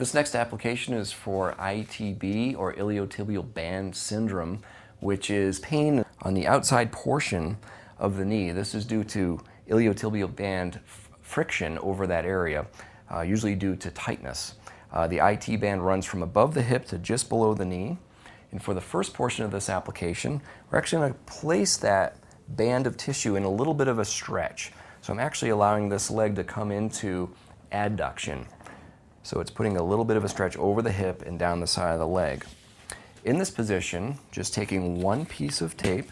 This next application is for ITB, or iliotibial band syndrome, which is pain on the outside portion of the knee. This is due to iliotibial band friction over that area, usually due to tightness. The IT band runs from above the hip to just below the knee. And for the first portion of this application, we're actually going to place that band of tissue in a little bit of a stretch. So I'm actually allowing this leg to come into adduction. So it's putting a little bit of a stretch over the hip and down the side of the leg. In this position, just taking one piece of tape,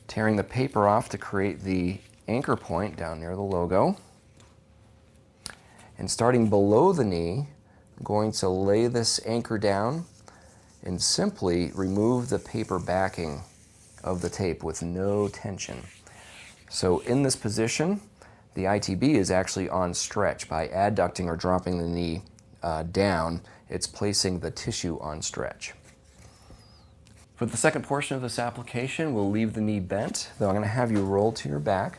tearing the paper off to create the anchor point down near the logo, and starting below the knee, I'm going to lay this anchor down and simply remove the paper backing of the tape with no tension. So in this position, the ITB is actually on stretch. By adducting or dropping the knee down, it's placing the tissue on stretch. For the second portion of this application, we'll leave the knee bent, though I'm going to have you roll to your back.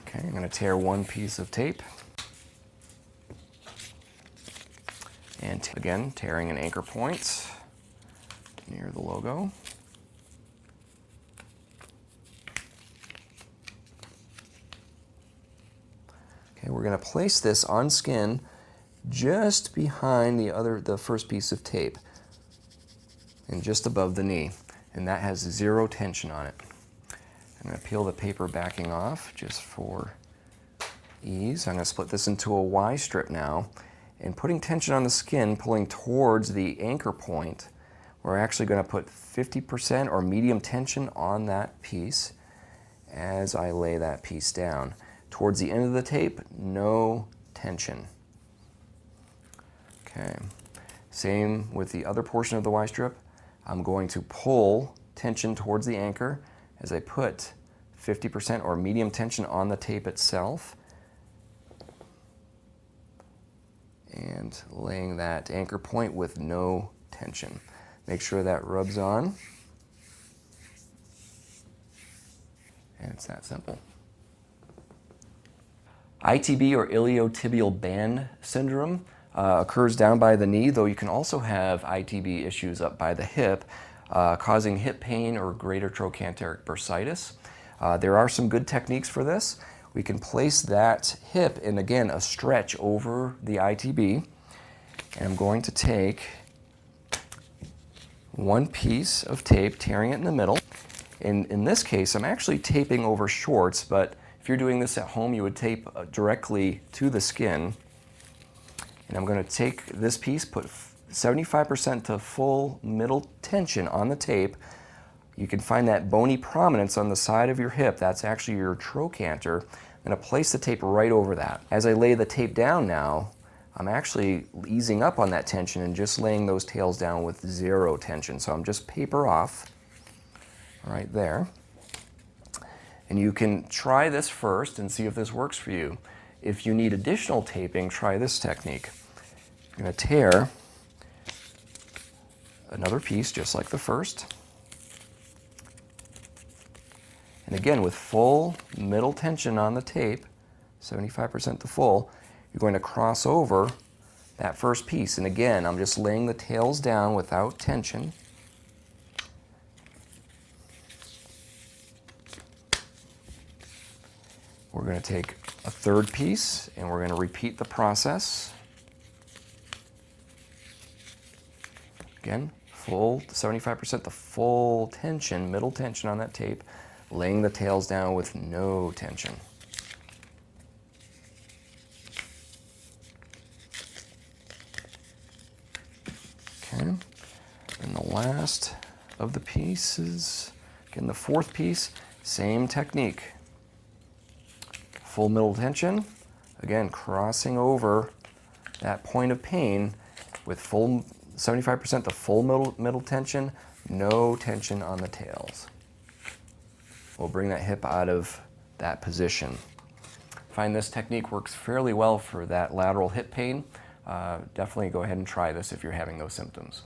Okay, I'm going to tear one piece of tape. And again, tearing an anchor point near the logo. Okay, we're going to place this on skin just behind the first piece of tape and just above the knee, and that has zero tension on it. I'm going to peel the paper backing off just for ease. I'm going to split this into a Y strip now, and putting tension on the skin, pulling towards the anchor point, we're actually going to put 50% or medium tension on that piece as I lay that piece down. Towards the end of the tape, no tension. Okay, same with the other portion of the Y strip. I'm going to pull tension towards the anchor as I put 50% or medium tension on the tape itself, and laying that anchor point with no tension. Make sure that rubs on, and it's that simple. ITB, or iliotibial band syndrome, occurs down by the knee, though you can also have ITB issues up by the hip, causing hip pain or greater trochanteric bursitis. There are some good techniques for this. We can place that hip in, again, a stretch over the ITB, and I'm going to take one piece of tape, tearing it in the middle. In this case, I'm actually taping over shorts, but if you're doing this at home, you would tape directly to the skin. And I'm going to take this piece, put 75% to full middle tension on the tape. You can find that bony prominence on the side of your hip. That's actually your trochanter. I'm going to place the tape right over that. As I lay the tape down now, I'm actually easing up on that tension and just laying those tails down with zero tension. So I'm just paper off right there. And you can try this first and see if this works for you. If you need additional taping, try this technique. I'm going to tear another piece just like the first. And again, with full middle tension on the tape, 75% to full, you're going to cross over that first piece. And again, I'm just laying the tails down without tension. We're going to take a third piece and we're going to repeat the process. Again, full 75% to full tension, middle tension on that tape, laying the tails down with no tension. Okay, and the last of the pieces, again the fourth piece, same technique. Full middle tension, again crossing over that point of pain with full 75% to full middle tension, no tension on the tails. We'll bring that hip out of that position. I find this technique works fairly well for that lateral hip pain. Definitely go ahead and try this if you're having those symptoms.